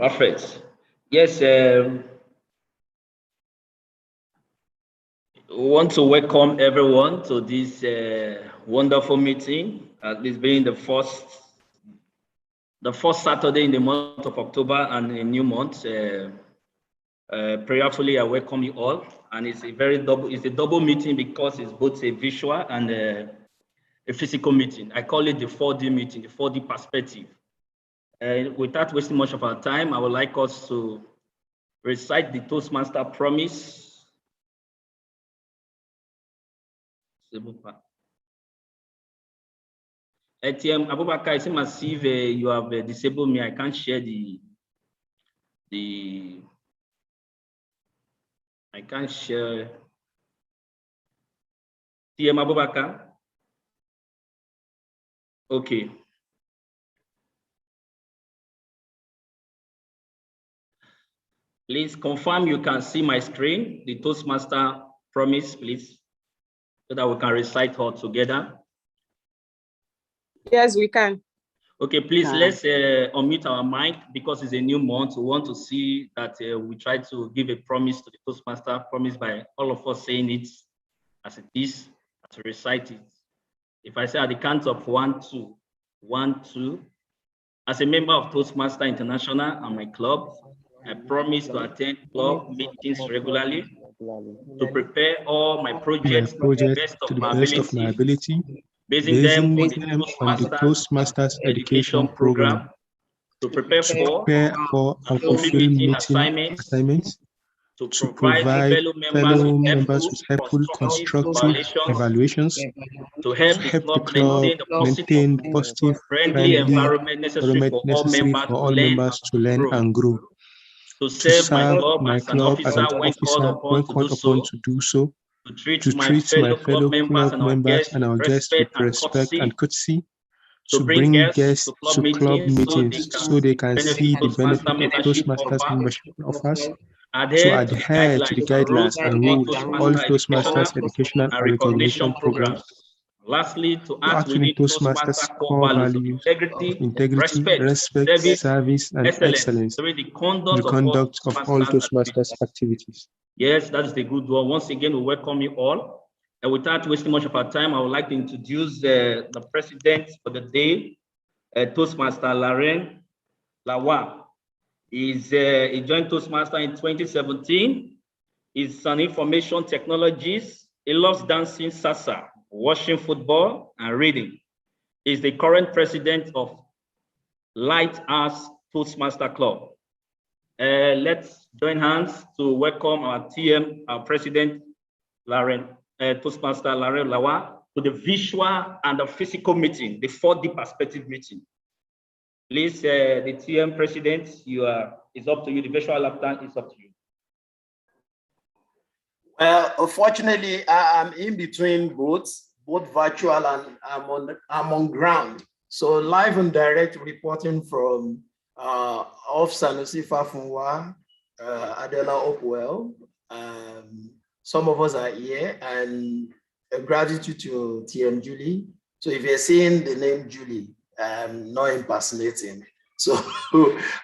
Perfect. Yes, we want to welcome everyone to this wonderful meeting. This being the first Saturday in the month of October and a new month. Prayerfully, I welcome you all, and it's a double meeting because it's both a visual and a physical meeting. I call it the 4D meeting, the 4D perspective. Without wasting much of our time, I would like us to recite the Toastmaster Promise. ATM Abubakar, it seems as if you have disabled me. I can't share I can't share. TM Abubakar. Okay. Please confirm you can see my screen, the Toastmaster Promise, please, so that we can recite all together. Yes, we can. Okay, please let's unmute our mic because it's a new month. We want to see that we try to give a promise to the Toastmaster Promise by all of us saying it as it is, to recite it. If I say at the count of 1, 2, 1, 2, as a member of Toastmaster International and my club, I promise to attend club meetings regularly, to prepare all my projects to the best of my ability, basing them on the Toastmasters education program, to prepare for and fulfill meeting assignments, to provide fellow members with helpful constructive evaluations, to help the club maintain positive, friendly environment necessary for all members to learn and grow, to serve my club as an officer when called upon to do so, to treat my fellow club members and our guests with respect and courtesy, to bring guests to club meetings so they can see the benefit of Toastmasters membership offers, to adhere to the guidelines and rules of all Toastmasters educational and recognition programs. Lastly, to act within Toastmasters core values of integrity, respect, service, and excellence through the conduct of all Toastmasters activities. Yes, that is the good one. Once again, we welcome you all. And without wasting much of our time, I would like to introduce the president for the day, Toastmaster Laren Lawa. He joined Toastmaster in 2017. He's an information technologist. He loves dancing salsa, watching football, and reading. He's the current president of Lighthouse Toastmaster Club. Let's join hands to welcome our TM, our president, Toastmaster Laren Lawa, to the visual and the physical meeting, the 4D perspective meeting. Please, the TM president, it's up to you. The visual laptop is up to you. Well, unfortunately, I'm in between both virtual and I'm on ground. So live and direct reporting from off Sanusi Fafunwa, Adela Opwell. Some of us are here, and a gratitude to TM Julie. So if you're seeing the name Julie, I'm not impersonating. So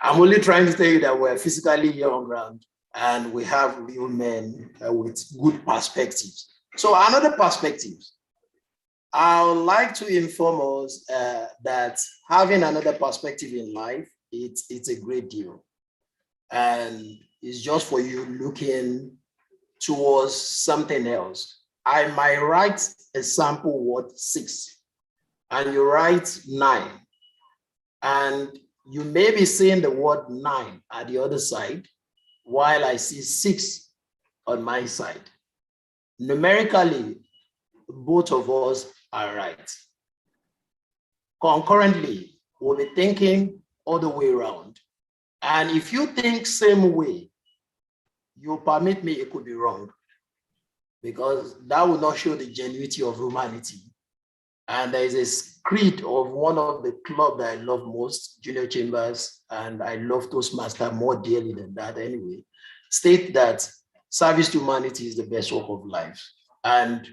I'm only trying to tell you that we're physically here on ground and we have real men with good perspectives. So another perspective, I would like to inform us that having another perspective in life, it's a great deal. And it's just for you looking towards something else. I might write a sample word 6 and you write 9. And you may be seeing the word 9 at the other side while I see 6 on my side. Numerically, both of us are right. Concurrently, we'll be thinking all the way around. And if you think same way, you permit me, it could be wrong, because that will not show the genuinity of humanity. And there is a creed of one of the club that I love most, Junior Chambers, and I love Toastmaster more dearly than that anyway, state that service to humanity is the best work of life. And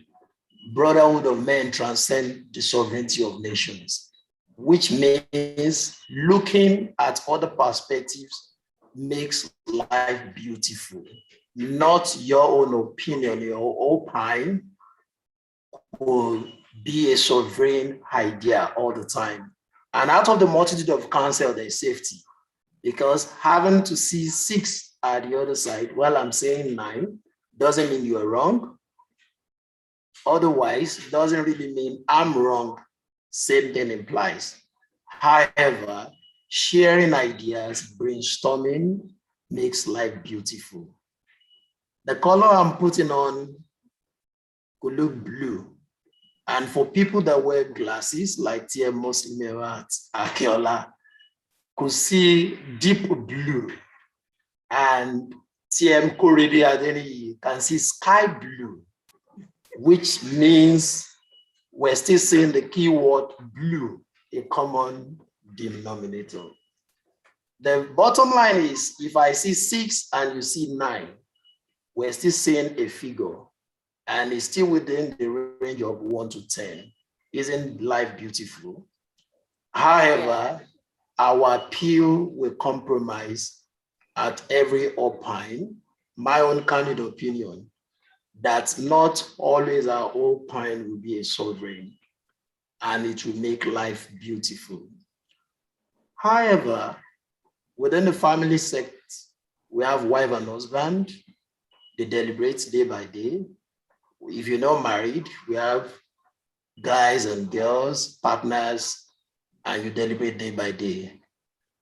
brotherhood of men transcend the sovereignty of nations, which means looking at other perspectives makes life beautiful. Not your own opinion, your opine will be a sovereign idea all the time. And out of the multitude of counsel, there is safety. Because having to see 6 at the other side, while I'm saying 9, doesn't mean you're wrong. Otherwise, doesn't really mean I'm wrong. Same thing implies. However, sharing ideas, brainstorming makes life beautiful. The color I'm putting on could look blue. And for people that wear glasses, like TM Muslim at Akeola, could see deep blue. And TM Korede Adeni can see sky blue, which means we're still seeing the keyword blue, a common denominator. The bottom line is, if I see 6 and you see 9, we're still seeing a figure, and it's still within the range of 1 to 10. Isn't life beautiful? However, our appeal will compromise at every opine. My own candid opinion, that not always our opine will be a sovereign, and it will make life beautiful. However, within the family sect, we have wife and husband. They deliberate day by day. If you're not married, we have guys and girls, partners, and you deliberate day by day.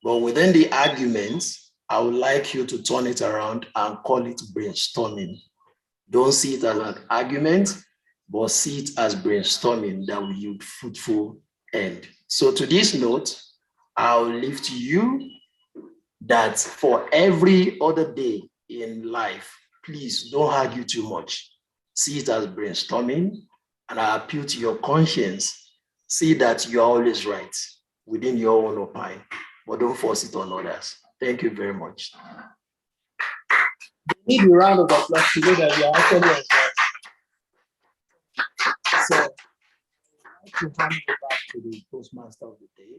But within the arguments, I would like you to turn it around and call it brainstorming. Don't see it as an argument, but see it as brainstorming that will yield fruitful end. So to this note, I'll leave to you that for every other day in life, please don't argue too much. See it as brainstorming, and I appeal to your conscience. See that you're always right within your own opinion, but don't force it on others. Thank you very much. We need a round of applause to know that you are actually on track. So, I'd like to hand it back to the Toastmaster of the day.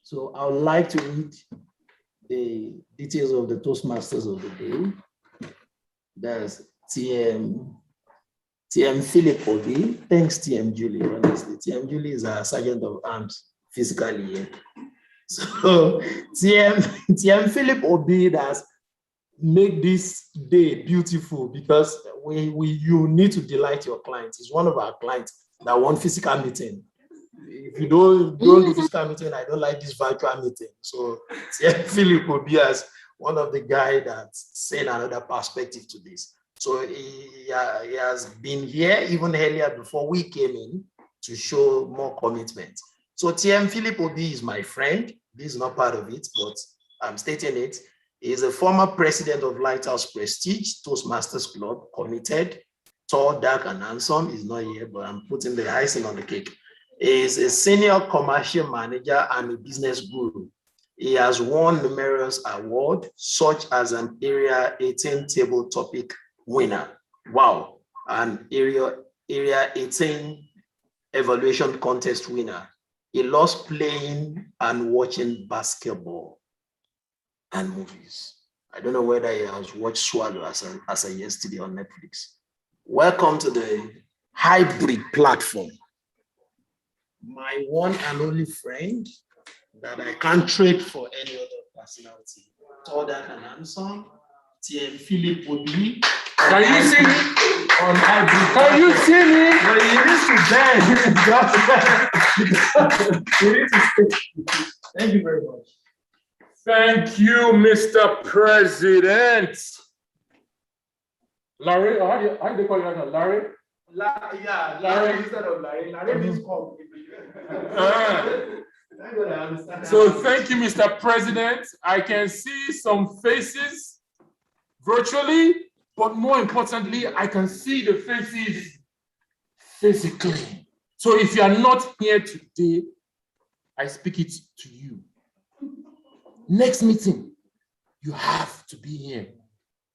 So, I would like to read the details of the Toastmasters of the day. That's TM Philip Obi. Thanks, TM Julie, honestly. TM Julie is our sergeant of arms physically here. So TM Philip Obi has made this day beautiful, because you need to delight your clients. It's one of our clients that want physical meeting. If you don't do physical meeting, I don't like this virtual meeting. So TM Philip Obi as one of the guys that's saying another perspective to this. So he has been here even earlier before we came in to show more commitment. So TM Philip Obi is my friend. This is not part of it, but I'm stating it. He is a former president of Lighthouse Prestige, Toastmasters Club, committed, tall, dark, and handsome. He's not here, but I'm putting the icing on the cake. He is a senior commercial manager and a business guru. He has won numerous awards, such as an Area 18 table topic winner. Wow. An Area 18 evaluation contest winner. He loves playing and watching basketball and movies. I don't know whether he has watched Swallow as a yesterday on Netflix. Welcome to the hybrid platform. My one and only friend that I can't trade for any other personality. Tall, dark, and handsome, TM Philip Obi. Can you see me? On hybrid. Can you see me? Well, you need to stay. Thank you very much. Thank you, Mr. President. Larry, how do they call you right now? Larry? Larry instead of Larry. Larry means call. So thank you, Mr. President. I can see some faces virtually, but more importantly, I can see the faces physically. So if you are not here today, I speak it to you. Next meeting, you have to be here.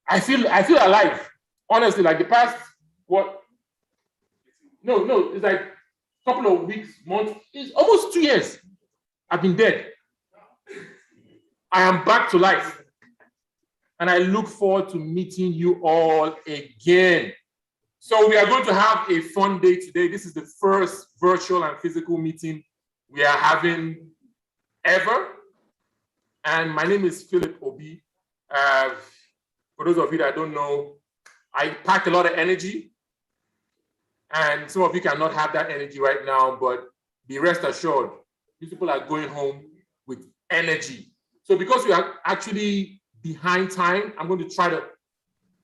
I feel alive. Honestly, like the past, what? No, it's like a couple of weeks, months, it's almost 2 years. I've been dead. I am back to life. And I look forward to meeting you all again. So we are going to have a fun day today. This is the first virtual and physical meeting we are having ever. And my name is Philip Obi. For those of you that don't know, I pack a lot of energy. And some of you cannot have that energy right now, but be rest assured, these people are going home with energy. So because we are actually behind time, I'm going to try to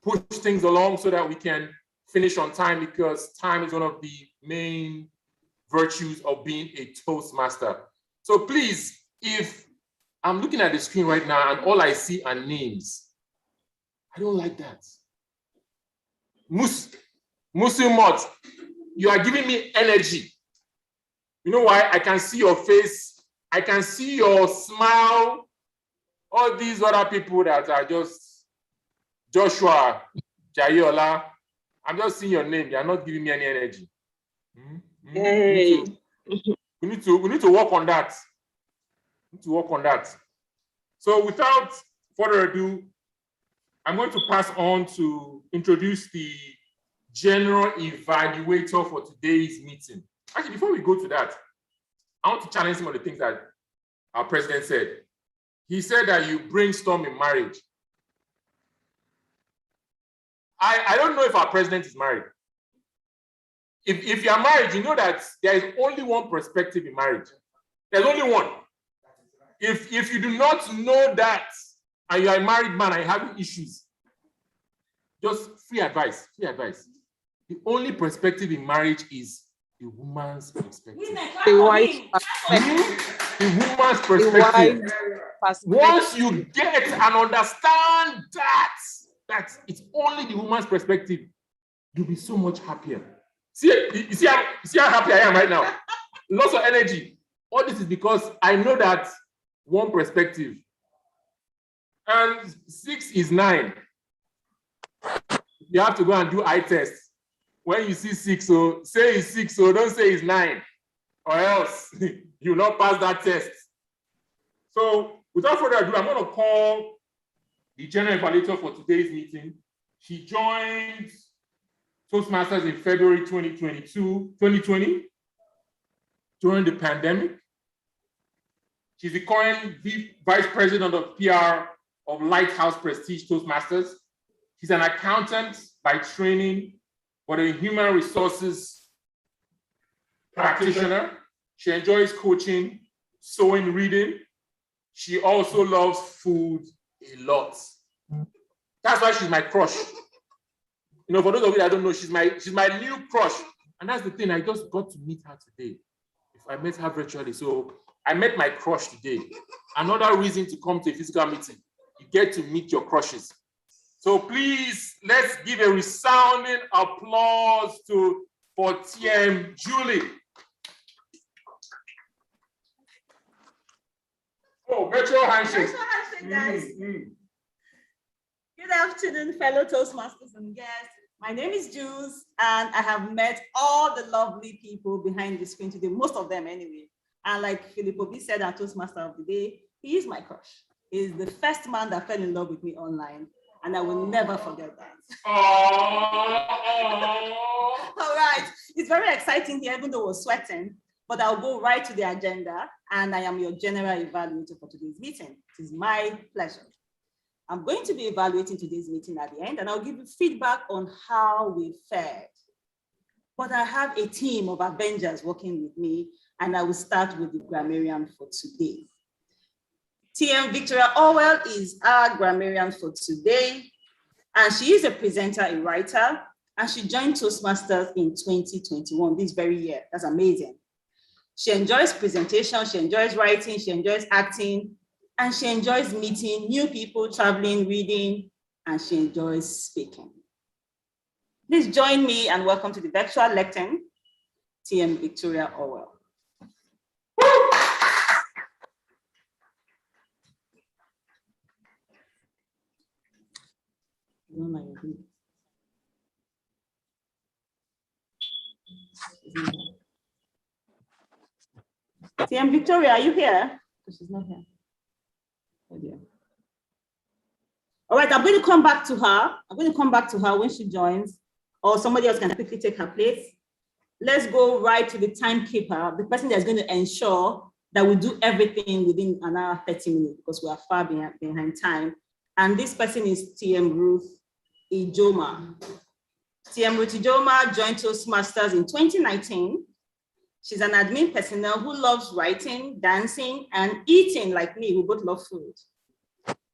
push things along so that we can finish on time, because time is one of the main virtues of being a Toastmaster. So please, if I'm looking at the screen right now and all I see are names, I don't like that. Musimot, you are giving me energy. You know why? I can see your face. I can see your smile. All these other people that are just Joshua, Jayola, I'm just seeing your name. You are not giving me any energy. Hey. We need to work on that. We need to work on that. So without further ado, I'm going to pass on to introduce the General Evaluator for today's meeting. Actually, before we go to that, I want to challenge some of the things that our president said. He said that you brainstorm in marriage. I don't know if our president is married. If you are married, you know that there is only one perspective in marriage. There's only one. If you do not know that, and you are a married man and you're having issues, just free advice, free advice. The only perspective in marriage is the woman's perspective. The wife's The woman's perspective. Once you get and understand that it's only the woman's perspective, you'll be so much happier. See how happy I am right now. Lots of energy. All this is because I know that one perspective. And 6 is 9. You have to go and do eye test. When you see 6, so say it's 6, so don't say it's 9, or else you'll not pass that test. So without further ado, I'm going to call the General Evaluator for today's meeting. She joined Toastmasters in February 2020, during the pandemic. She's the current Vice President of PR of Lighthouse Prestige Toastmasters. She's an accountant by training, but a human resources practitioner. She enjoys coaching, sewing, reading. She also loves food a lot. That's why she's my crush. You know, for those of you that don't know, she's my new crush. And that's the thing, I just got to meet her today. If I met her virtually, so I met my crush today. Another reason to come to a physical meeting, you get to meet your crushes. So please, let's give a resounding applause for TM Julie. Oh, virtual handshake. Virtual handshake, guys. Good afternoon, fellow Toastmasters and guests. My name is Jules, and I have met all the lovely people behind the screen today, most of them anyway. And like Philip Obi said, our Toastmaster of the day, he is my crush. He's the first man that fell in love with me online, and I will never forget that. All right, it's very exciting here, even though we're sweating, but I'll go right to the agenda, and I am your General Evaluator for today's meeting. It is my pleasure. I'm going to be evaluating today's meeting at the end, and I'll give you feedback on how we fared. But I have a team of Avengers working with me, and I will start with the grammarian for today. TM Victoria Orwell is our grammarian for today, and she is a presenter, a writer, and she joined Toastmasters in 2021, this very year. That's amazing. She enjoys presentation, she enjoys writing, she enjoys acting, and she enjoys meeting new people, traveling, reading, and she enjoys speaking. Please join me and welcome to the virtual lectern, TM Victoria Orwell. TM Victoria, are you here? She's not here. Oh dear. All right, I'm going to come back to her. I'm going to come back to her when she joins, or somebody else can quickly take her place. Let's go right to the timekeeper, the person that's going to ensure that we do everything within an hour, 30 minutes, because we are far behind time. And this person is TM Ruth Ijoma. TM Ruth Ijoma joined Toastmasters in 2019. She's an admin personnel who loves writing, dancing, and eating like me. We both love food.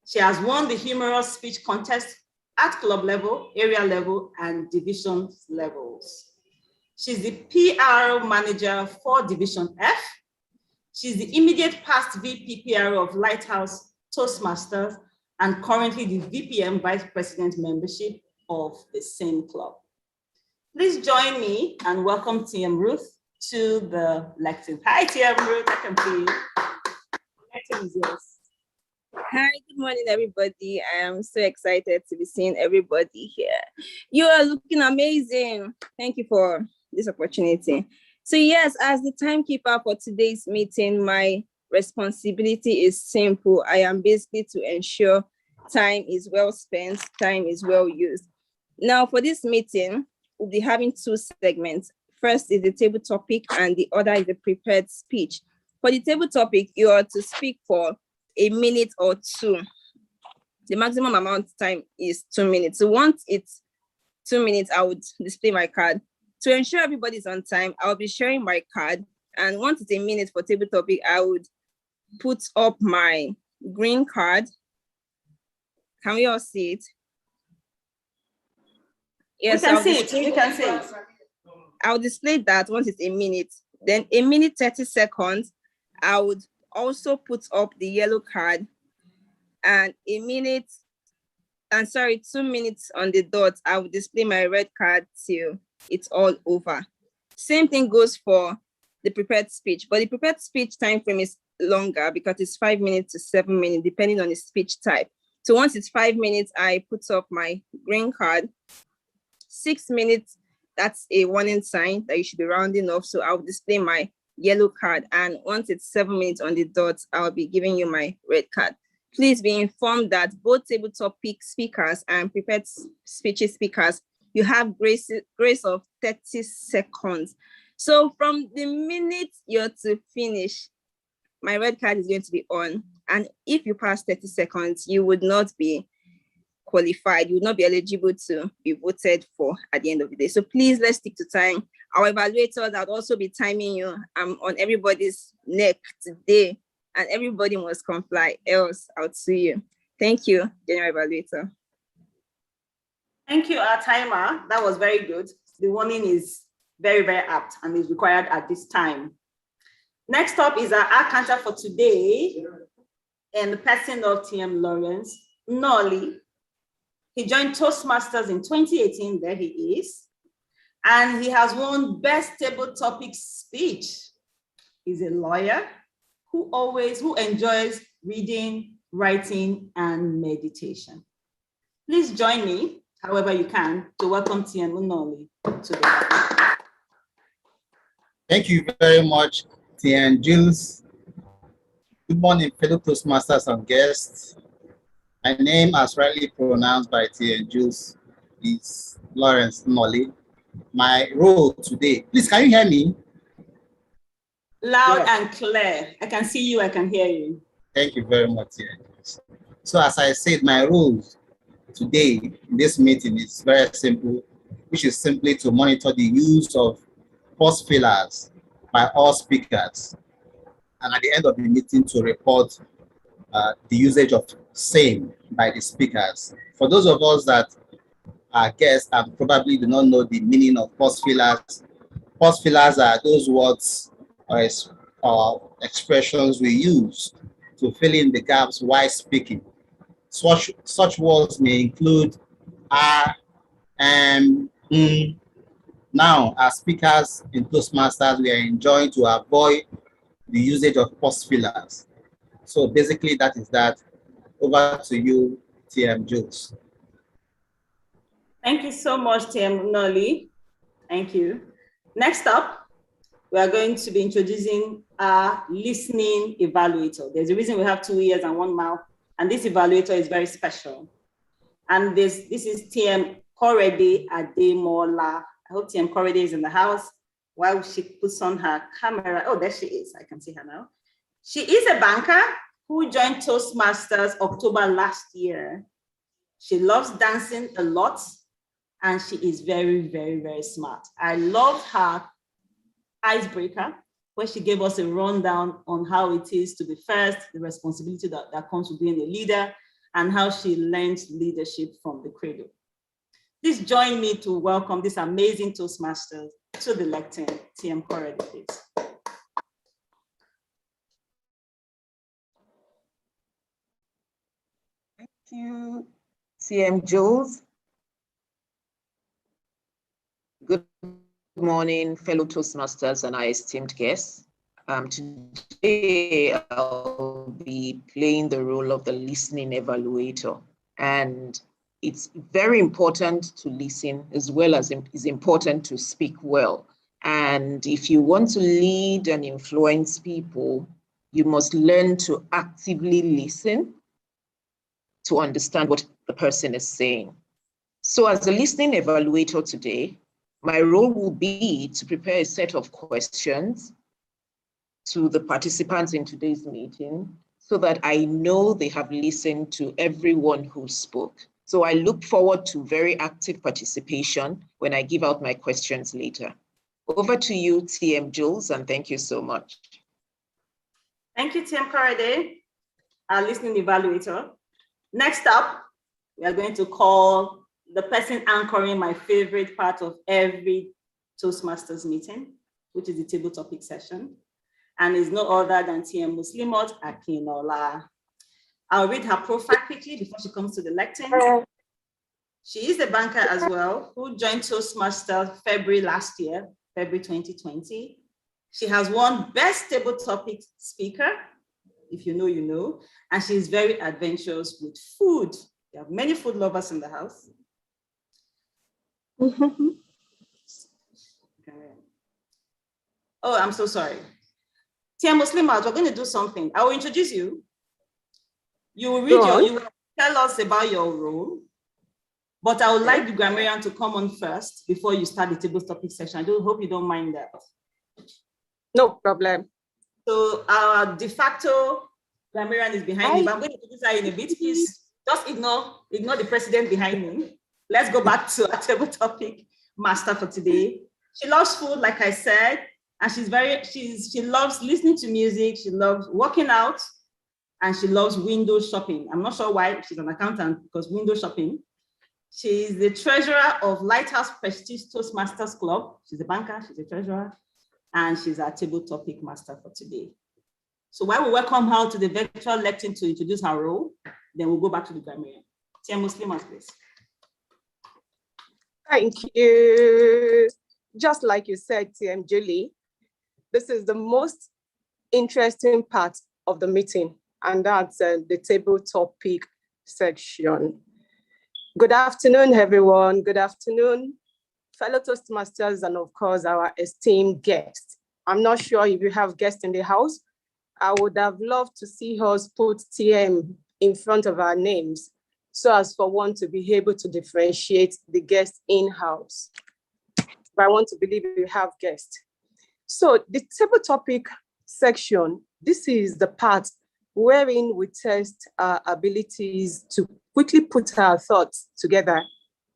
She has won the humorous speech contest at club level, area level, and division levels. She's the PR manager for Division F. She's the immediate past VP PR of Lighthouse Toastmasters and currently the VPM Vice President membership of the same club. Please join me and welcome TM Ruth to the lecture. Hi, TM Ruth, I can see you. The lecture is yours. Hi, good morning, everybody. I am so excited to be seeing everybody here. You are looking amazing. Thank you for this opportunity. So yes, as the timekeeper for today's meeting, my responsibility is simple. I am basically to ensure time is well spent, time is well used. Now for this meeting, we'll be having two segments. First is the table topic and the other is the prepared speech. For the table topic, you are to speak for a minute or two. The maximum amount of time is 2 minutes. So once it's 2 minutes, I would display my card. To ensure everybody's on time, I'll be sharing my card. And once it's a minute for table topic, I would put up my green card. Can we all see it? Yes, we can see it. We can see it. I'll display that once it's a minute. Then a minute, 30 seconds, I would also put up the yellow card, and 2 minutes on the dot, I will display my red card till it's all over. Same thing goes for the prepared speech, but the prepared speech time frame is longer because it's 5 minutes to 7 minutes, depending on the speech type. So once it's 5 minutes, I put up my green card. 6 minutes, that's a warning sign that you should be rounding off. So I'll display my yellow card, and once it's 7 minutes on the dot, I'll be giving you my red card. Please be informed that both table topic speakers and prepared speeches speakers, you have grace of 30 seconds. So from the minute you're to finish, my red card is going to be on, and if you pass 30 seconds, you would not be qualified, you would not be eligible to be voted for at the end of the day. So please, let's stick to time. Our evaluators, I'll also be timing you. I'm on everybody's neck today, and everybody must comply, else I'll sue you. Thank you, General Evaluator. Thank you, our timer. That was very good. The warning is very, very apt and is required at this time. Next up is our counter for today, and the person of TM Lawrence Nolly. He joined Toastmasters in 2018, there he is. And he has won Best Table Topic Speech. He's a lawyer who enjoys reading, writing, and meditation. Please join me, however you can, to welcome TM Nolly to the Thank you very much, TM Jules. Good morning, fellow Toastmasters and guests. My name, as rightly pronounced by TM Jules, is Lawrence Nolly. My role today, please, can you hear me? Loud and clear. I can see you, I can hear you. Thank you very much, TM Jules. So as I said, my role today in this meeting is very simple, which is simply to monitor the use of pause fillers by all speakers, and at the end of the meeting to report the usage of same by the speakers. For those of us that are guests and probably do not know the meaning of pause fillers are those words or expressions we use to fill in the gaps while speaking. Such words may include Now, as speakers in Toastmasters, we are enjoying to avoid the usage of pause fillers. So basically, that is that. Over to you, TM Jules. Thank you so much, TM Nolly. Thank you. Next up, we are going to be introducing our Listening Evaluator. There's a reason we have 2 ears and 1 mouth. And this evaluator is very special. And this is TM Korede Ademola. I hope TM Korede is in the house while she puts on her camera. Oh, there she is. I can see her now. She is a banker who joined Toastmasters October last year. She loves dancing a lot, and she is very, very, very smart. I love her icebreaker, where she gave us a rundown on how it is to be first, the responsibility that comes with being a leader, and how she learns leadership from the cradle. Please join me to welcome this amazing Toastmasters to the lectern, TM Korede, please. Thank you, TM Jules. Good morning, fellow Toastmasters and our esteemed guests. Today, I'll be playing the role of the Listening Evaluator. And it's very important to listen as well as it's important to speak well. And if you want to lead and influence people, you must learn to actively listen to understand what the person is saying. So as a listening evaluator today, my role will be to prepare a set of questions to the participants in today's meeting so that I know they have listened to everyone who spoke. So I look forward to very active participation when I give out my questions later. Over to you, TM Jules, and thank you so much. Thank you, TM Korede, our listening evaluator. Next up, we are going to call the person anchoring my favorite part of every Toastmasters meeting, which is the table topic session, and is no other than TM Muslimot Akinola. I'll read her profile quickly before she comes to the lectern. She is a banker as well, who joined Toastmasters February last year, February 2020. She has won Best Table Topic Speaker, if you know, you know, and she's very adventurous with food. We have many food lovers in the house. Oh, I'm so sorry. Tia Muslimat, we're going to do something. I will introduce you. You will you will tell us about your role, but I would like the grammarian to come on first before you start the table topic section. I do hope you don't mind that. No problem. So our de facto grammarian is behind me, but I'm going to introduce her in a bit. Please just ignore the president behind me. Let's go back to our table topic master for today. She loves food, like I said, and she loves listening to music. She loves working out, and she loves window shopping. I'm not sure why she's an accountant, because window shopping. She's the treasurer of Lighthouse Prestige Toastmasters Club. She's a banker, she's a treasurer, and she's our table topic master for today. So while we welcome her to the virtual lecture to introduce her role, then we'll go back to the grammarian. Tia Muslimat, please. Thank you. Just like you said, TM Julie, this is the most interesting part of the meeting, and that's the table topic section. Good afternoon, everyone. Good afternoon, fellow Toastmasters, and of course, our esteemed guests. I'm not sure if you have guests in the house. I would have loved to see us put TM in front of our names, so as for one to be able to differentiate the guests in-house. But I want to believe you have guests. So the table topic section, this is the part wherein we test our abilities to quickly put our thoughts together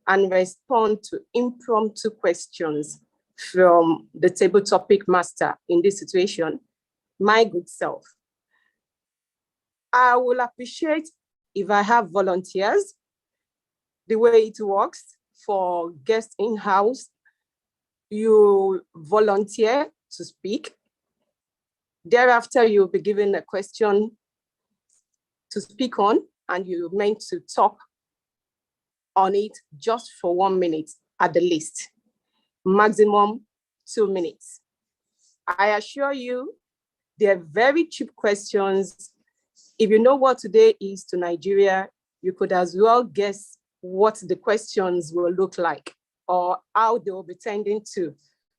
and respond to impromptu questions from the table topic master, in this situation, my good self. I will appreciate if I have volunteers. The way it works for guests in-house, you volunteer to speak. Thereafter, you'll be given a question to speak on, and you're meant to talk on it just for 1 minute at the least, maximum 2 minutes. I assure you, they're very cheap questions. If you know what today is to Nigeria, you could as well guess what the questions will look like or how they will be tending to.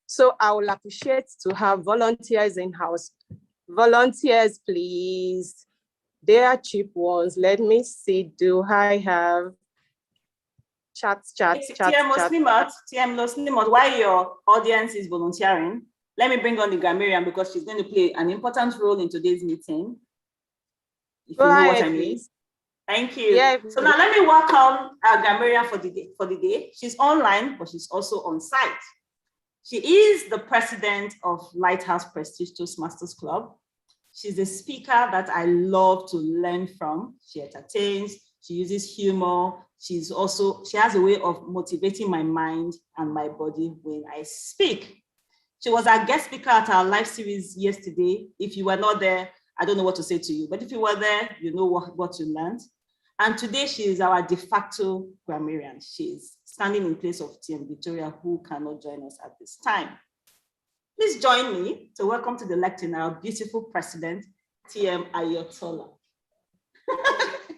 So I will appreciate to have volunteers in-house. Volunteers, please. They are cheap ones. Let me see. Do I have chats? TM Loslimot, while your audience is volunteering, let me bring on the grammarian because she's going to play an important role in today's meeting. If you know what I mean. Thank you. Yeah. So now let me welcome our grammarian for the day. She's online, but she's also on site. She is the president of Lighthouse Prestige Toastmasters Club. She's a speaker that I love to learn from. She entertains, she uses humor. She has a way of motivating my mind and my body when I speak. She was our guest speaker at our live series yesterday. If you were not there, I don't know what to say to you, but if you were there, you know what you learned. And today she is our de facto grammarian. She's standing in place of TM Victoria, who cannot join us at this time. Please join me to welcome to the lectern our beautiful president, TM Ayotola.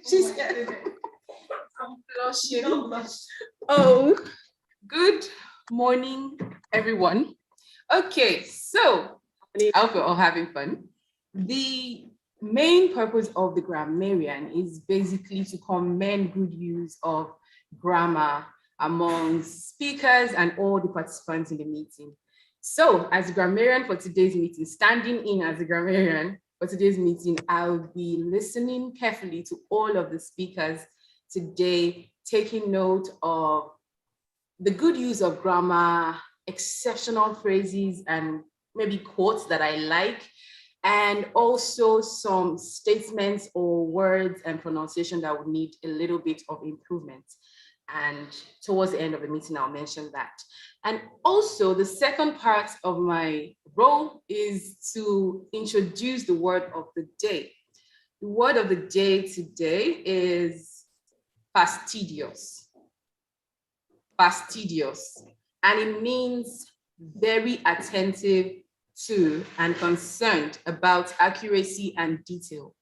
She's I'm blushing. Don't blush. Oh, good morning, everyone. Okay, so I hope you're all having fun. The main purpose of the grammarian is basically to commend good use of grammar among speakers and all the participants in the meeting. So as a grammarian for today's meeting, standing in as a grammarian for today's meeting, I'll be listening carefully to all of the speakers today, taking note of the good use of grammar, exceptional phrases, and maybe quotes that I like, and also some statements or words and pronunciation that would need a little bit of improvement. And towards the end of the meeting, I'll mention that. And also the second part of my role is to introduce the word of the day. The word of the day today is fastidious. Fastidious. And it means very attentive to and concerned about accuracy and detail.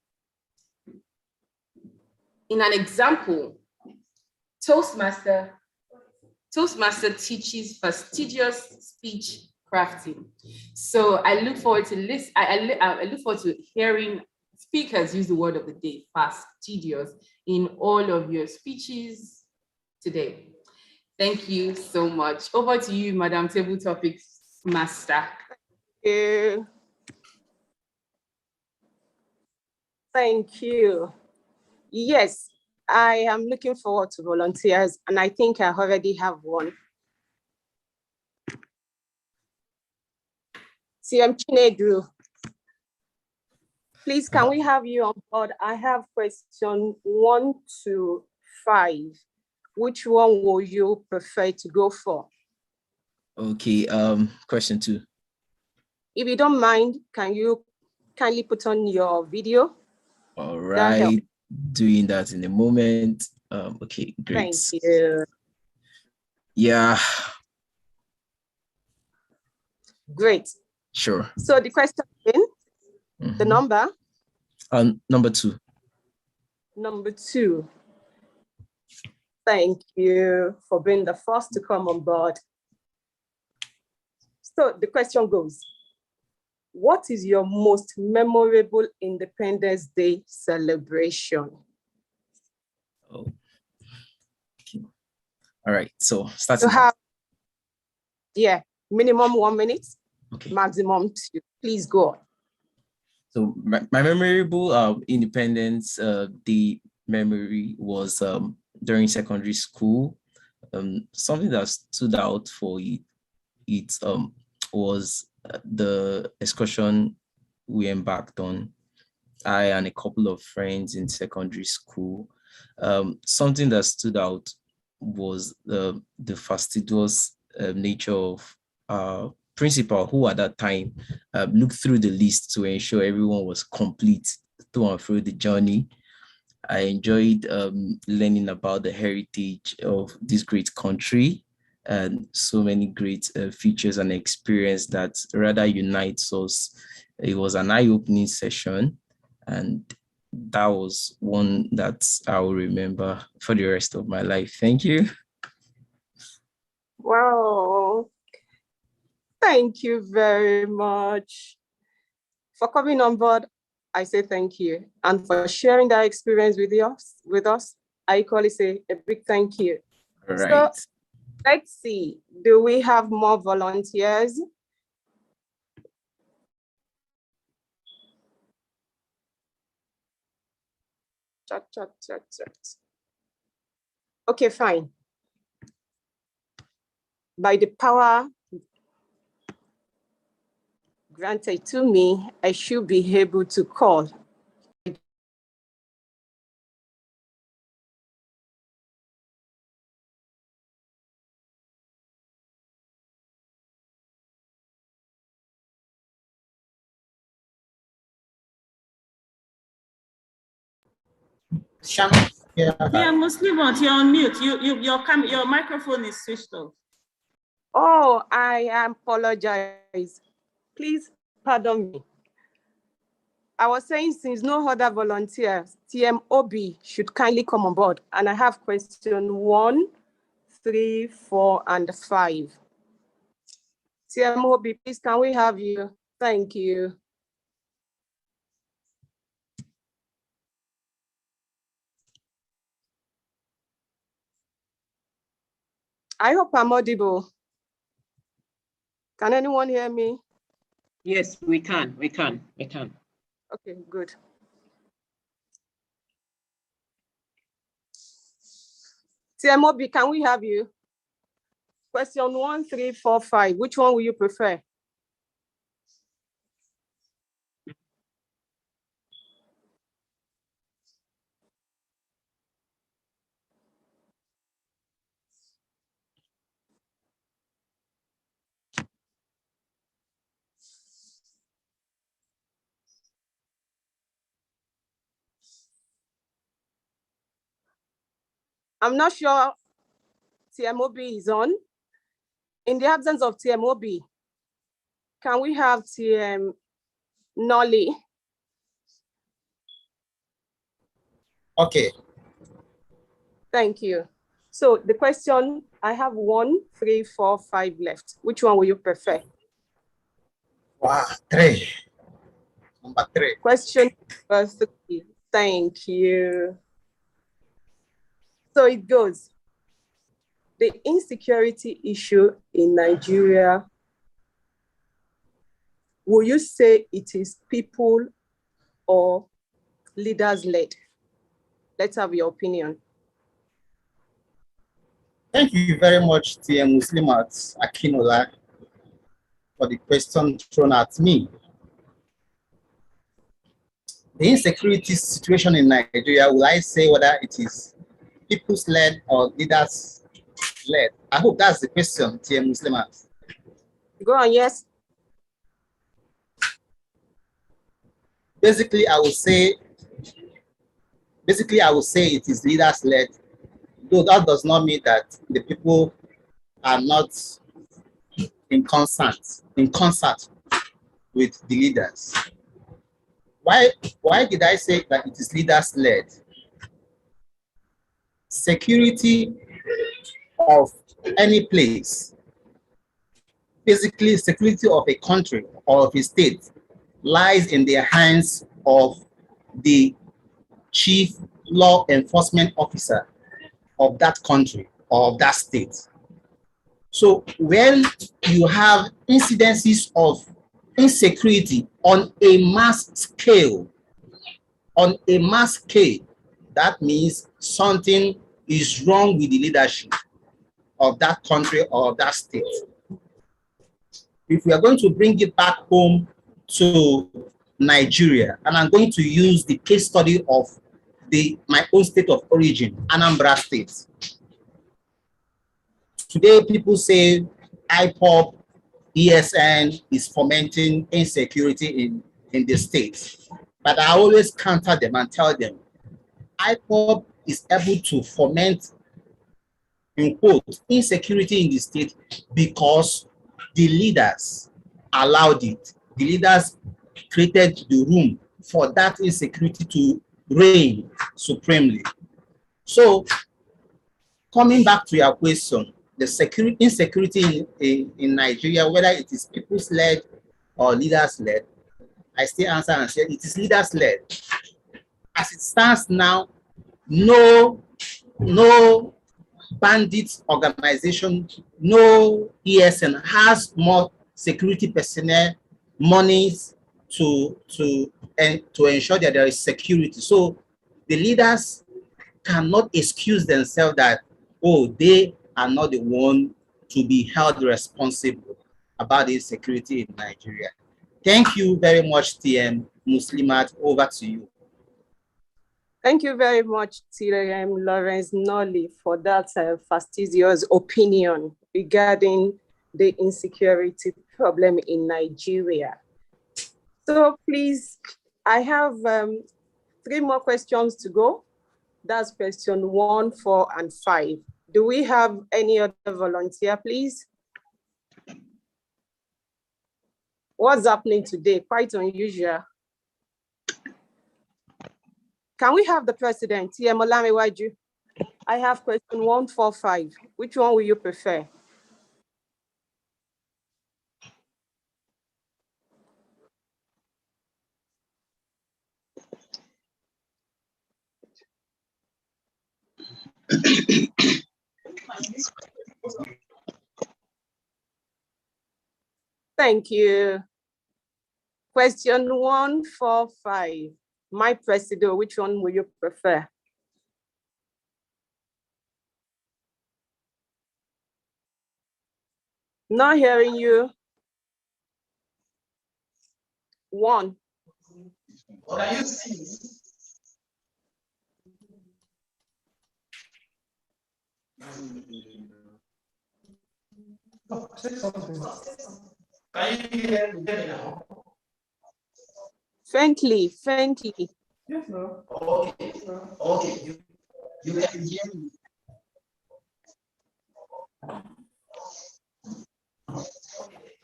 In an example, Toastmaster teaches fastidious speech crafting. So I look forward to I look forward to hearing speakers use the word of the day, fastidious, in all of your speeches today. Thank you so much. Over to you, Madam Table Topics Master. Thank you. Yes, I am looking forward to volunteers, and I think I already have one. CM Chinedru, please, can we have you on board? I have question 1 to 5. Which one will you prefer to go for? Okay, question 2. If you don't mind, can you kindly put on your video? All right, doing that in a moment. Okay, great. Thank you. Yeah. Great. Sure. So the question again, the number? Number 2. Number 2. Thank you for being the first to come on board. So the question goes, what is your most memorable Independence Day celebration? Oh. Okay. All right, so starting. Yeah, minimum 1 minute, okay. Maximum 2. Please go on. So my memorable Independence Day memory was during secondary school. Something that stood out for it was the excursion we embarked on, I and a couple of friends in secondary school. Something that stood out was the fastidious nature of our principal, who at that time looked through the list to ensure everyone was complete to and through the journey. I enjoyed learning about the heritage of this great country and so many great features and experience that rather unites us. It was an eye-opening session, and that was one that I will remember for the rest of my life. Thank you. Wow. Thank you very much for coming on board. I say thank you. And for sharing that experience with us, I equally say a big thank you. Right. So let's see, do we have more volunteers? Chat. Okay, fine. By the power granted to me, I should be able to call. Yeah, Muslim, you're on mute. Your microphone is switched off. Oh, I apologize. Please pardon me. I was saying, since no other volunteers, TMOB should kindly come on board. And I have question 1, 3, 4, and 5. TMOB, please, can we have you? Thank you. I hope I'm audible. Can anyone hear me? Yes, we can. Okay, good. TMOB, can we have you? Question 1, 3, 4, 5. Which one will you prefer? I'm not sure TMOB is on. In the absence of TMOB, can we have TM Nolly? Okay. Thank you. So the question, I have 1, 3, 4, 5 left. Which one will you prefer? Wow, 3. Number 3. Question number 3. Thank you. So it goes. The insecurity issue in Nigeria, will you say it is people or leaders led? Let's have your opinion. Thank you very much, TM Muslimat Akinola, for the question thrown at me. The insecurity situation in Nigeria, will I say whether it is people's led or leaders led? I hope that's the question, TM Muslimat. Go on, yes. Basically, I would say it is leaders led, though that does not mean that the people are not in concert with the leaders. Why did I say that it is leaders led? Security of any place, basically security of a country or of a state, lies in the hands of the chief law enforcement officer of that country or of that state. So when you have incidences of insecurity on a mass scale, that means something is wrong with the leadership of that country or of that state. If we are going to bring it back home to Nigeria, and I'm going to use the case study of my own state of origin, Anambra State. Today, people say IPOB, ESN is fomenting insecurity in the state. But I always counter them and tell them, IPOB is able to foment, in quotes, insecurity in the state because the leaders allowed it. The leaders created the room for that insecurity to reign supremely. So, coming back to your question, the insecurity in Nigeria, whether it is people's led or leaders led, I still answer and say it is leaders-led. As it stands now, no bandit organization, no ESN has more security personnel, monies to ensure that there is security. So the leaders cannot excuse themselves that, oh, they are not the one to be held responsible about insecurity in Nigeria. Thank you very much, TM Muslimat. Over to you. Thank you very much, TM Lawrence Nolly, for that fastidious opinion regarding the insecurity problem in Nigeria. So please, I have 3 more questions to go. That's question 1, 4, and 5. Do we have any other volunteer, please? What's happening today? Quite unusual. Can we have the president, TM Olamiwaju? I have question 1, 4, 5. Which one will you prefer? Thank you. Question 1, 4, 5. My Presido, which one will you prefer? Not hearing you. 1. What are you seeing? Say something. Can you hear me now? Faintly, faintly. Yes, no. Okay. Okay. You can hear me.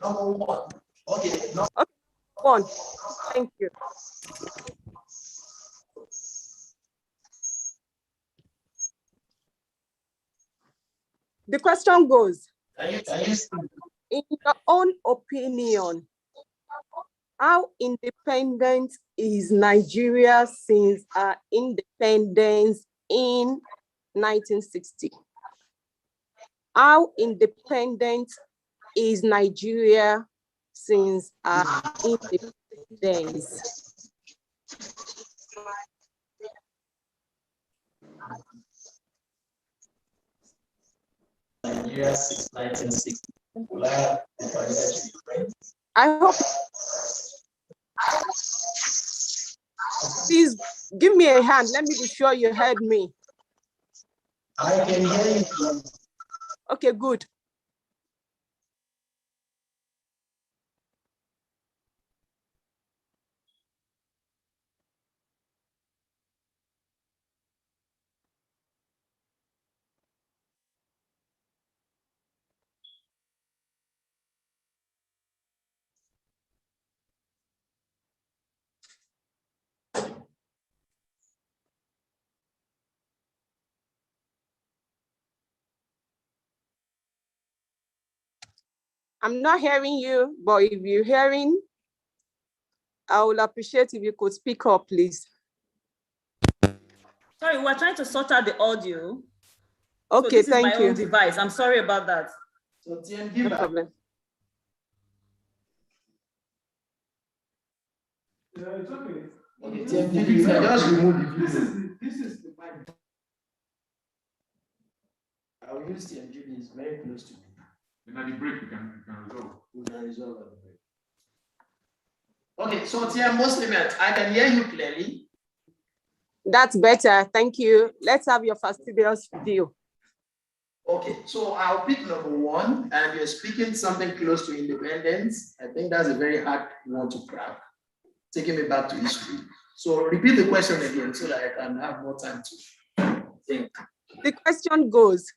Number 1. Okay. No. Okay. 1. Thank you. The question goes, in your own opinion, how independent is Nigeria since our independence in 1960? How independent is Nigeria since our independence? Nigeria since 1960. I hope. Please give me a hand. Let me be sure you heard me. I can hear you. Okay, good. I'm not hearing you, but if you're hearing, I would appreciate if you could speak up, please. Sorry, we're trying to sort out the audio. Okay, so this thank is my you. own device. I'm sorry about that. So No problem. It's okay. Okay, you can just remove the video. This is the mic. I will use TMGB, it's very close to me. Then at the break, we can resolve. We can resolve at the break. Okay, so TM Muslimat, I can hear you clearly. That's better, thank you. Let's have your fastidious video. Okay, so I'll pick number 1, and you're speaking something close to independence. I think that's a very hard one to crack. Taking me back to history. So repeat the question again so that I can have more time to think. The question goes,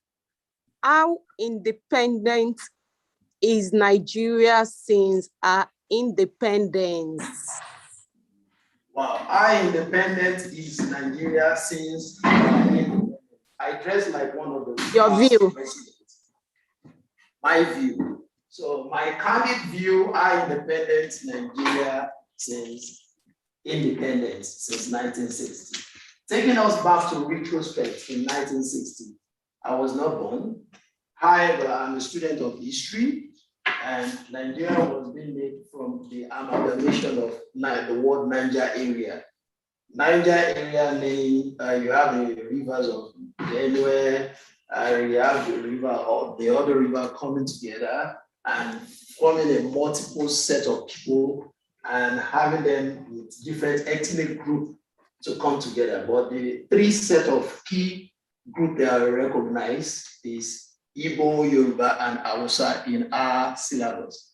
how independent is Nigeria since our independence? Wow, how independent is Nigeria since I dress like one of the Your view. presidents. My view. So my candid view, how independent Nigeria since independence, since 1960. Taking us back to retrospect in 1960, I was not born. However, I'm a student of history, and Nigeria was being made from the amalgamation of the word Niger area. Niger area meaning you have the rivers of Benue, you have the river or the other river coming together and forming a multiple set of people and having them with different ethnic groups to come together. But the three set of key groups that are recognized is Igbo, Yoruba, and Hausa in our syllabus.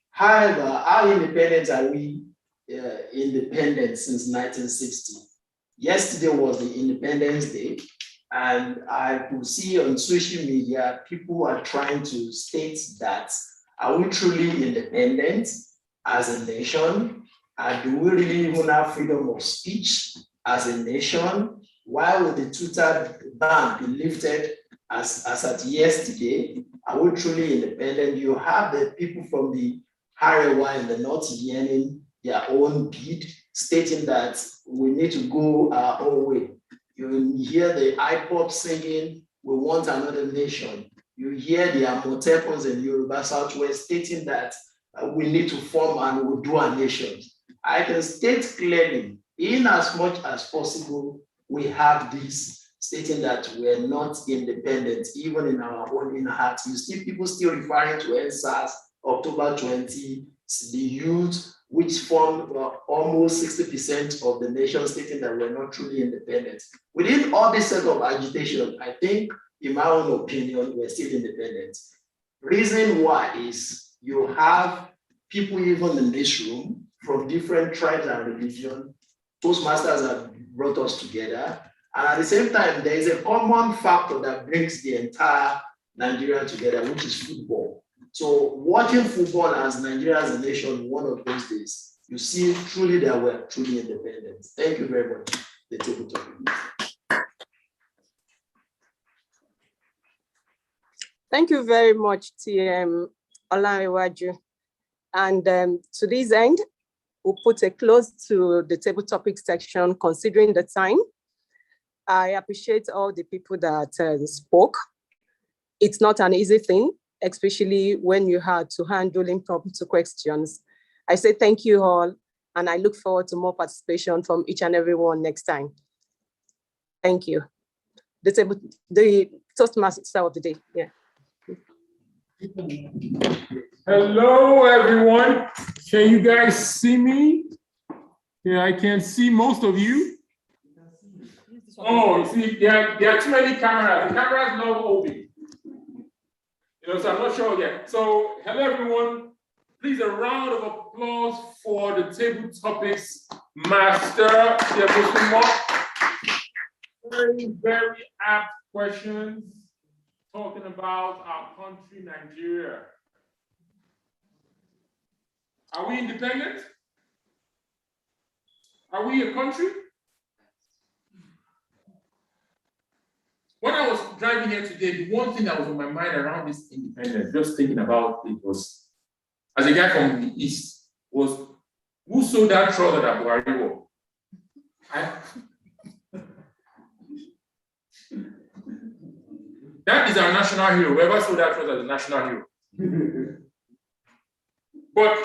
However, how independent are we independent since 1960? Yesterday was the Independence Day, and I could see on social media people are trying to state that are we truly independent as a nation? Do we really even have freedom of speech as a nation? Why would the Twitter ban be lifted as at yesterday? Are we truly independent? You have the people from the Arewa in the north yearning their own bid, stating that we need to go our own way. You hear the IPOP singing, we want another nation. You hear the Amotepos in Yoruba Southwest stating that we need to form and we'll do a nation. I can state clearly, in as much as possible, we have this stating that we're not independent, even in our own inner heart. You see people still referring to NSAS, October 20, the youth, which form almost 60% of the nation, stating that we're not truly independent. Within all this set of agitation, I think, in my own opinion, we're still independent. Reason why is you have people even in this room from different tribes and religions. Toastmasters have brought us together. And at the same time, there is a common factor that brings the entire Nigeria together, which is football. So watching football as Nigeria as a nation, one of those days, you see truly that we're truly independent. Thank you very much. The table topic. Thank you very much, TM Olanrewaju. And to this end, we'll put a close to the table topic section, considering the time. I appreciate all the people that spoke. It's not an easy thing, especially when you had to handle impromptu questions. I say thank you all, and I look forward to more participation from each and everyone next time. Thank you. The Toastmaster of the day, yeah. Hello, everyone. Can you guys see me? Yeah, I can see most of you. Oh, see, there are too many cameras. The cameras love open. So I'm not sure yet. So, hello, everyone. Please, a round of applause for the table topics master. Very, very apt questions talking about our country, Nigeria. Are we independent? Are we a country? When I was driving here today, the one thing that was on my mind around this independence, just thinking about it, was, as a guy from the East, was who sold that trouser that Buhari wore? That is our national hero. Whoever sold that trouser is a national hero. But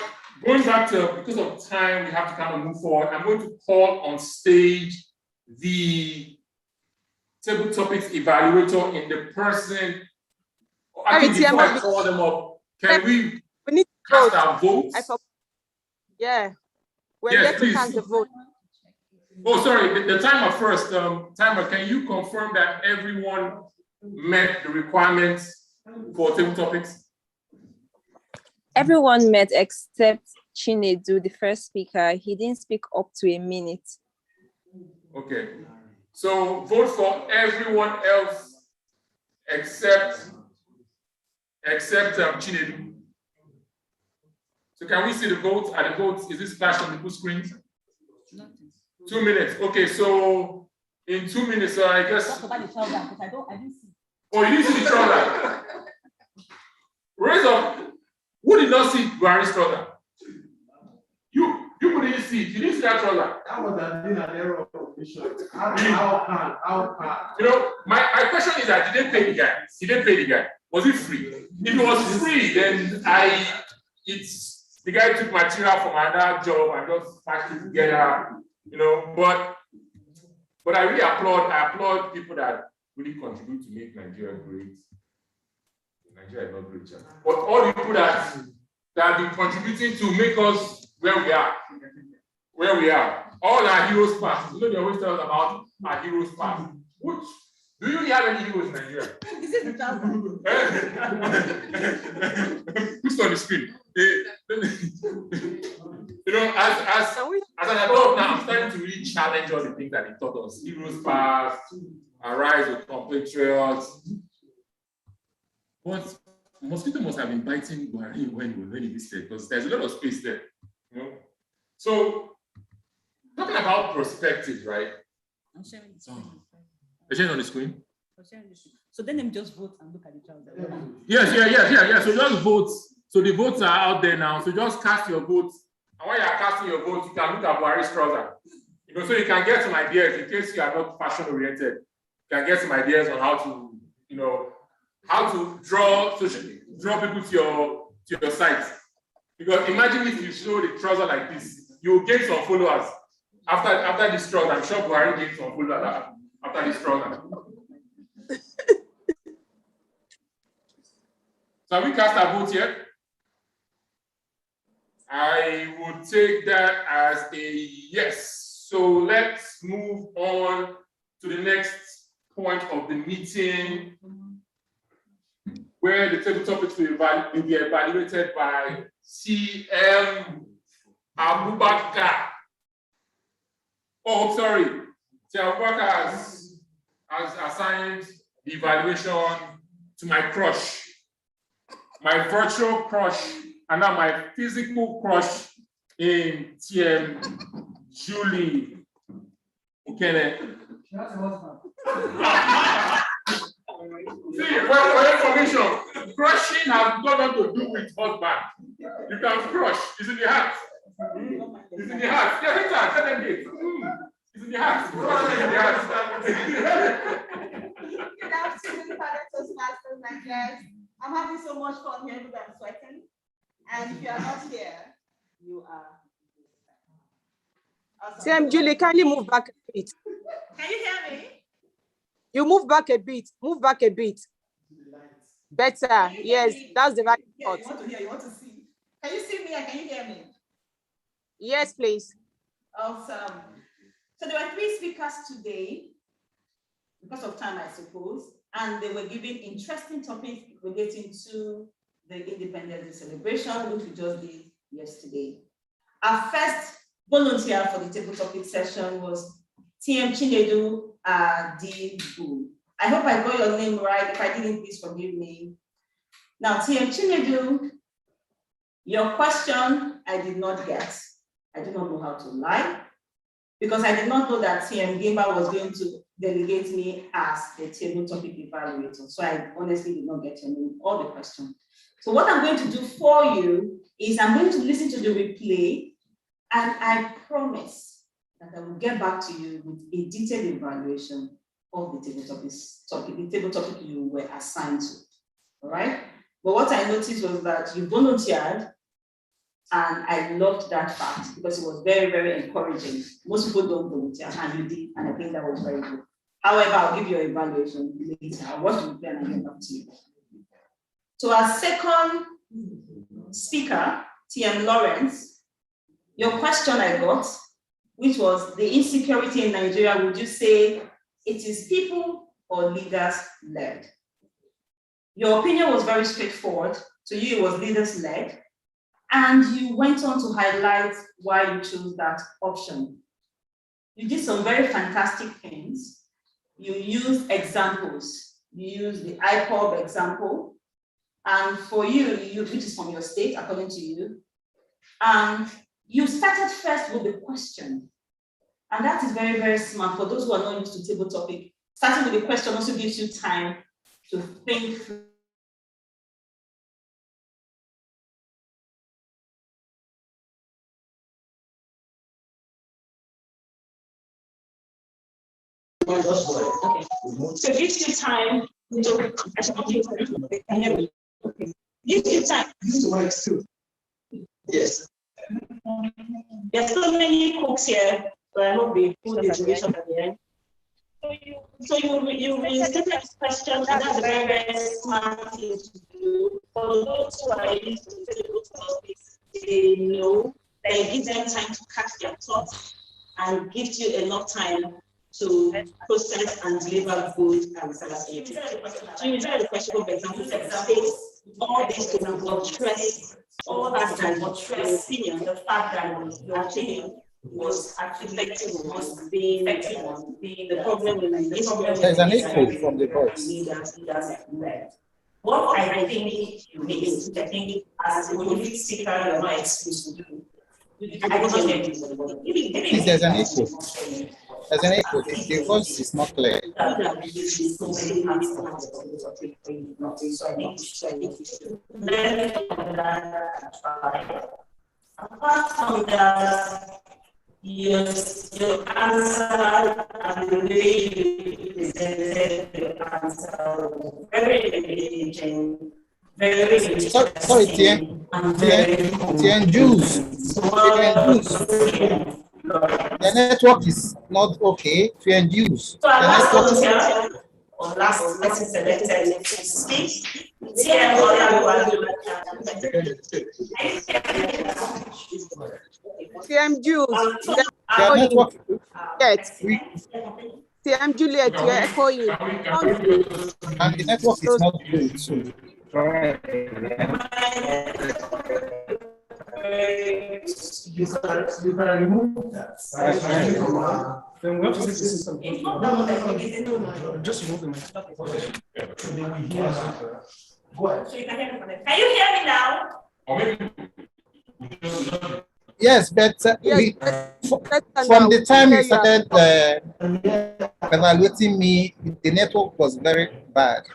going back to, because of time, we have to kind of move forward. I'm going to call on stage the table topics evaluator in the person. I think before I call them up, can we need to cast our votes? Yeah, we're yes, yet to cast the vote. Oh, sorry, the timer first. Timer, can you confirm that everyone met the requirements for table topics? Everyone met except Chinedu, the first speaker. He didn't speak up to a minute. Okay. So vote for everyone else except Chinedu. So can we see the votes? Are the votes, is this flash on the full screen? 2 minutes. Okay, so in 2 minutes, I guess. Talk about the trouser, because I didn't see. Oh, you didn't see the trouser? Raise up. Who did not see Buhari's trouser? You. You couldn't see it. You didn't see that trouser. That would have been an error of omission. How can? You know, my question is that did they pay the guy? Did they pay the guy? Was it free? If it was free, then the guy took material from another job and just patched it together, you know. But I really applaud people that really contribute to make Nigeria great. Nigeria is not great, but all the people that have been contributing to make us where we are. All our heroes past. You know, they always tell us about our heroes past. Which do you have any heroes in Nigeria? This is the chance. Who's on the screen? You know, as an adult now, I'm starting to really challenge all the things that they taught us. Heroes past, arise with compatriots. But mosquito must have been biting Buhari when he visited, because there's a lot of space there. You know? So, talking about perspective, right? I'm sharing the screen. You're sharing on the screen? I'm sharing the screen. So then them just vote and look at each other. Yes. So just vote. So the votes are out there now. So just cast your votes. And while you're casting your votes, you can look at Buhari's trouser. You know, so you can get some ideas in case you are not fashion oriented. You can get some ideas on how to, you know, how to draw people to your site. Because imagine if you show the trouser like this, you will gain some followers. After this trouser, I'm sure Buhari gained some followers after this trouser. So have we cast our vote yet? I would take that as a yes. So let's move on to the next point of the meeting, where the table topics will be evaluated by CM Abubakar. Oh, sorry. CM Abubakar has assigned the evaluation to my crush, my virtual crush, and now my physical crush in TM Julie. Okay. See, for information, crushing has nothing to do with husband. You can crush. It's in the heart. It's in the heart. Yeah, it's tell them this. It's in the heart. Crushing in the heart. Good afternoon, fellow Toastmasters and guests. I'm having so much fun here because I'm sweating. And if you are not here, you are. Awesome. TM Julie, kindly move back a bit. Can you hear me? You move back a bit. Move back a bit. Better. Yes, that's the right spot. You want to hear, you want to see. Can you see me and can you hear me? Yes, please. Awesome. So there were 3 speakers today, because of time, I suppose, and they were giving interesting topics relating to the Independence Day celebration, which we just did yesterday. Our first volunteer for the table topic session was TM Chinedu Adibu. I hope I got your name right. If I didn't, please forgive me. Now, TM Chinedu, your question I did not get. I do not know how to lie, because I did not know that TM Gimba was going to delegate me as the table topic evaluator. So I honestly did not get your name or the question. So what I'm going to do for you is I'm going to listen to the replay, and I promise that I will get back to you with a detailed evaluation of the table topic you were assigned to. All right. But what I noticed was that you volunteered, and I loved that fact because it was very, very encouraging. Most people don't volunteer, and you did, and I think that was very good. However, I'll give you an evaluation later. I'll watch the replay and I'll get back to you. So our second speaker, TM Lawrence, your question I got, which was the insecurity in Nigeria, would you say it is people or leaders led? Your opinion was very straightforward. To you, it was leaders led. And you went on to highlight why you chose that option. You did some very fantastic things. You used examples. You used the IPOB example. And for you, which is from your state, according to you, you started first with the question. And that is very, very smart. For those who are not used to table topic, starting with the question also gives you time to think through So give you time to, give you time. Yes. There's so many cooks here, but I hope they put the duration at the end. So you reinstated this question, and that's a very, very smart thing to do. For those who are used to the topics, they know that it gives them time to catch their thoughts and gives you enough time to process and deliver good answers. So you try the question, for example, states all these to buttress all that can buttress the fact that your opinion was effective, was being the problem with this. There's an echo from the voice. What I think you need, I think as a political speaker, you're not excused to do. I was not Please, there's an echo. There's an echo. The voice is not clear. Apart from that, your answer and the way you presented your answer was very engaging, very interesting. Sorry, Tien Juice. The network is not okay. Tien Juice. So our last volunteer, or last person selected to speak, Tien Jules. The network. Yes. TM Juliet, you're echoing. And the network is not good. So. You can remove that. Then we have to take the system. Just remove them. Go ahead. Can you hear me now? Yes, but from the time you started evaluating me, the network was very bad.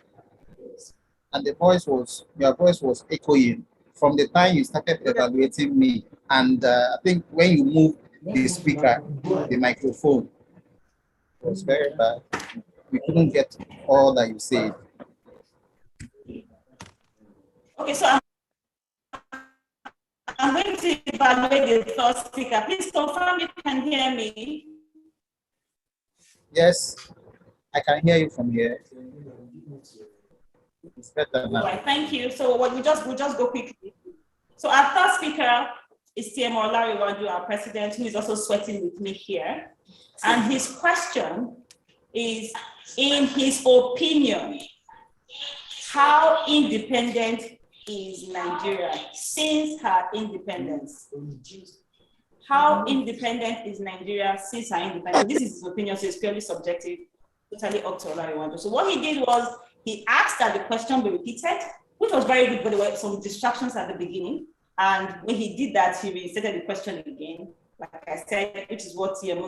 And your voice was echoing from the time you started evaluating me. And I think when you moved the speaker, the microphone, it was very bad. We couldn't get all that you said. Okay, so I'm going to evaluate the first speaker. Please confirm you can hear me. Yes, I can hear you from here. It's better now. All right, thank you. So we'll just go quickly. So our first speaker is TM Olariwaju, our president, who is also sweating with me here. And his question is, in his opinion, how independent is Nigeria since her independence? How independent is Nigeria since her independence? This is his opinion, so it's purely subjective, totally up to Olariwaju. So what he did was he asked that the question be repeated, which was very good, but there were some distractions at the beginning. And when he did that, he reinstated the question again, like I said, which is what TM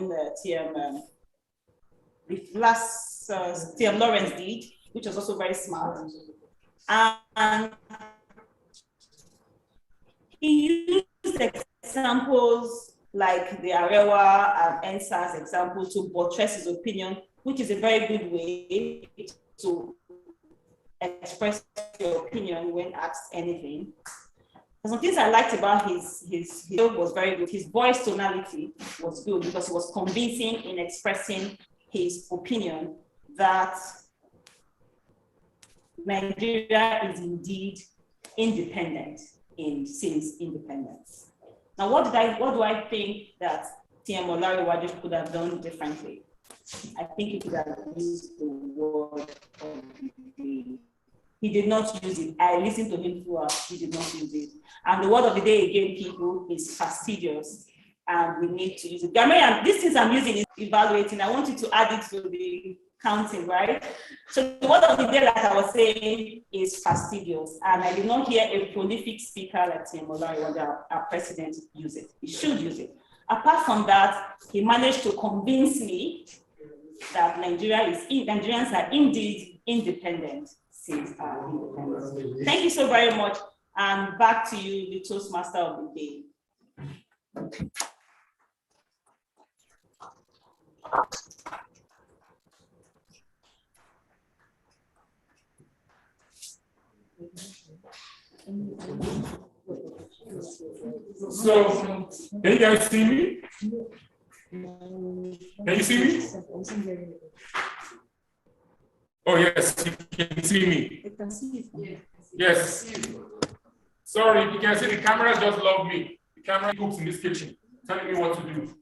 Lawrence did, which was also very smart. And he used examples like the Arewa and NSAS example to buttress his opinion, which is a very good way to express your opinion when asked anything. Some things I liked about his was very good. His voice tonality was good because he was convincing in expressing his opinion that Nigeria is indeed independent since independence. Now, what do I think that TM Olariwaju could have done differently? I think he could have used the word of the day. He did not use it. I listened to him throughout. He did not use it. And the word of the day again, people, is fastidious. And we need to use it. Gamarian, these things I'm using is evaluating. I want you to add it to the counting, right? So the word of the day, like I was saying, is fastidious. And I did not hear a prolific speaker like TM Olariwaju, our president, use it. He should use it. Apart from that, he managed to convince me that Nigerians are indeed independent since our independence. Thank you so very much. And back to you, the Toastmaster of the day. So, can you guys see me? Can you see me? Oh, yes, you can see me. Yes. Sorry, you can see the cameras just love me. The camera cooks in this kitchen, telling me what to do.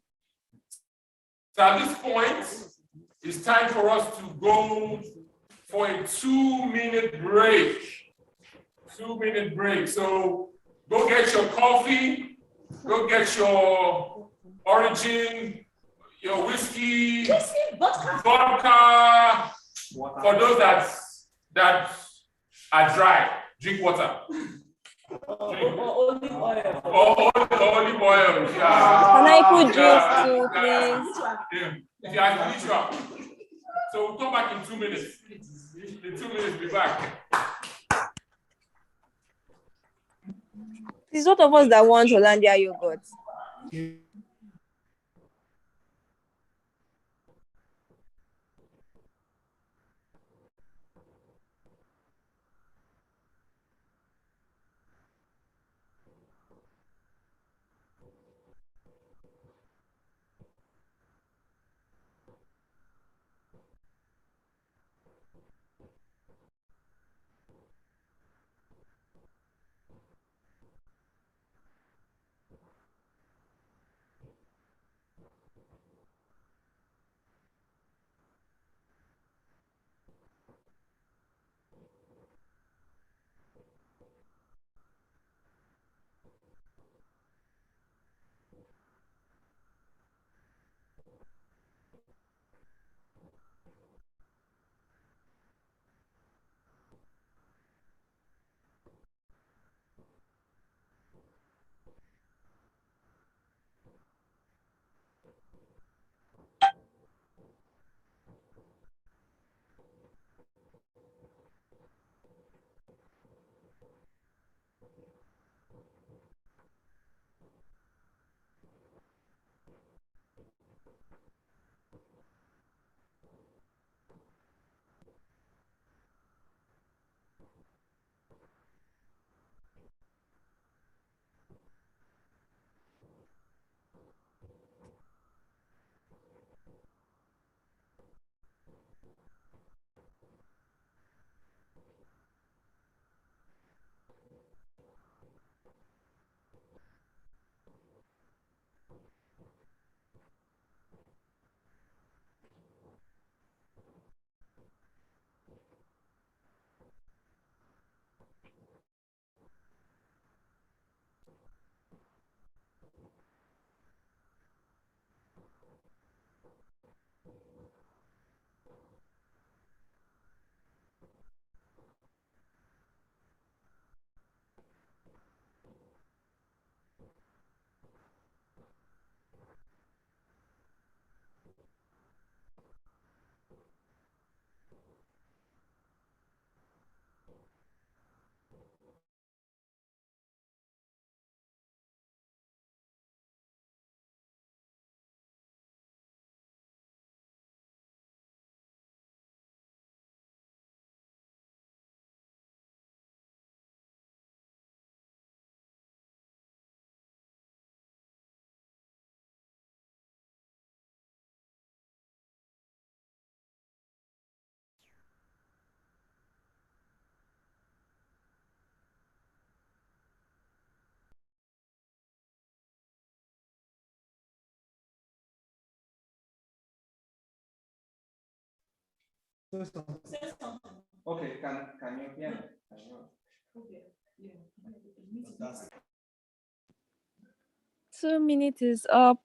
So at this point, it's time for us to go for a 2-minute break. 2-minute break. So go get your coffee, go get your Origin, your whiskey, vodka. For those that are dry, drink water. Olive oil. Olive oil. Yeah. Can I put juice too, please? Yeah. Yeah, finish up. So we'll come back in 2 minutes. In 2 minutes, be back. There's lot of us that want Hollandia yogurt. Okay, can you hear me? Can you? Okay, yeah. 2 minutes is up.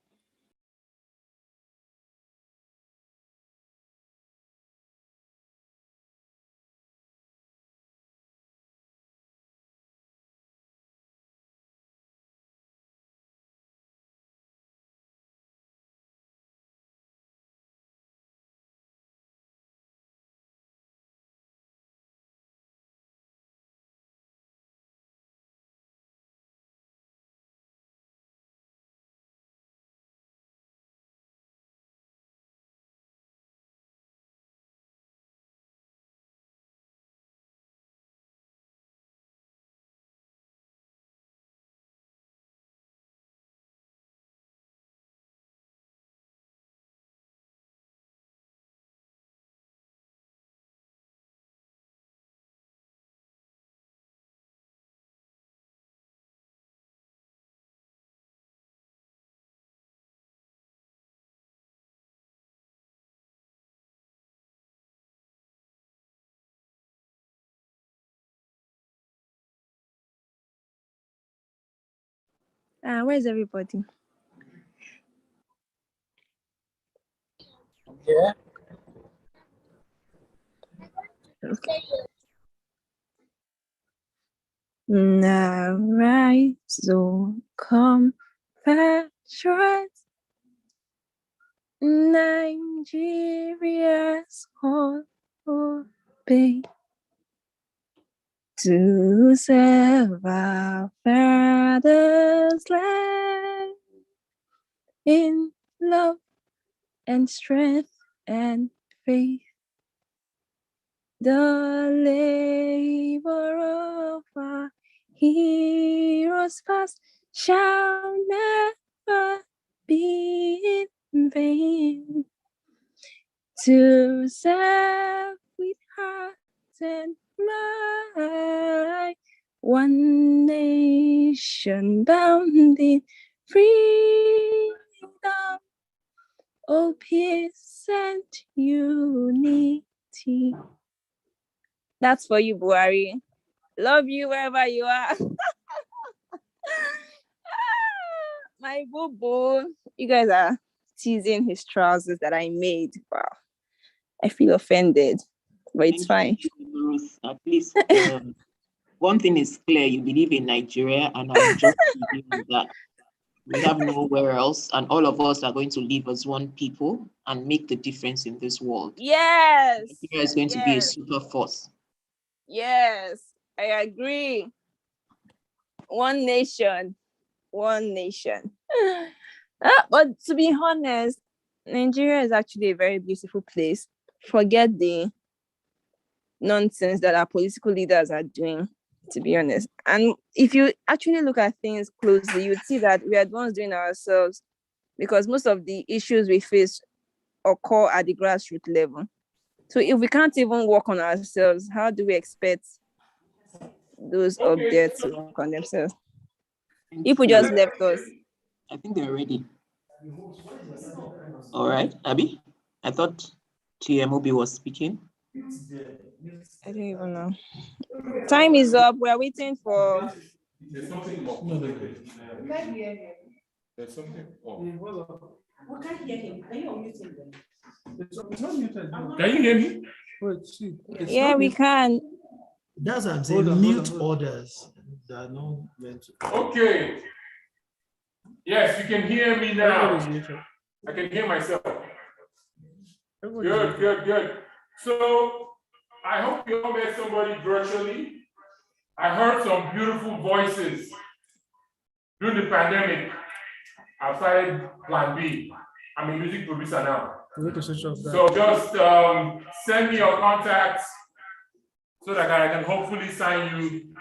Where's everybody? Yeah. Okay. Now rise, so compatriots, Nigeria's call obey to serve our father's land in love and strength and faith. The labor of our heroes past shall never be in vain. To serve with heart and mind, one nation bound in freedom, oh peace and unity. That's for you, Buhari. Love you wherever you are. My boo-boo. You guys are teasing his trousers that I made. Wow. I feel offended, but it's fine. Ruth, at least one thing is clear, you believe in Nigeria, and I'm just believing that we have nowhere else, and all of us are going to live as one people and make the difference in this world. Yes. Nigeria is going to be a super force. Yes, I agree. One nation, one nation. But to be honest, Nigeria is actually a very beautiful place. Forget the nonsense that our political leaders are doing, to be honest. And if you actually look at things closely, you'd see that we are the ones doing ourselves, because most of the issues we face occur at the grassroots level. So if we can't even work on ourselves, how do we expect those up there to work on themselves? People just left us. I think they're ready. All right, Abby? I thought TMOB was speaking. I don't even know. Time is up. We're waiting for... There's something more. There's something more. We can't hear him. Are you unmuting them? Can you hear me? Yeah, we can. That's what I'm saying. Mute orders that are not meant to. Okay. Yes, you can hear me now. I can hear myself. Good, good, good. So I hope you all met somebody virtually. I heard some beautiful voices during the pandemic. I've started Plan B. I'm a music producer now. So just send me your contacts so that I can hopefully sign you.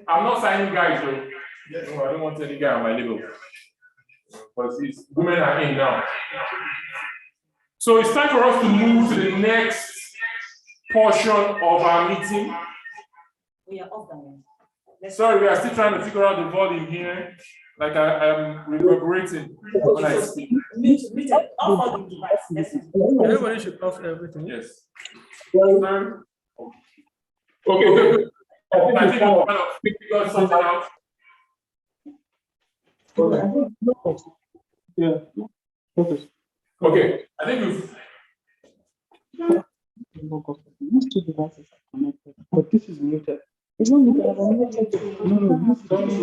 I'm not signing guys though. No, I don't want any guy on my label. Because these women are in now. So it's time for us to move to the next portion of our meeting. We are off the Sorry, we are still trying to figure out the volume here. Like I am reverberating when I speak. Off all the devices. Everybody should off everything. Yes. Okay, good. I think we're kind of figure something out. Yeah. Okay, I think we've. These two devices are connected, but this is muted. It's not muted. No, this is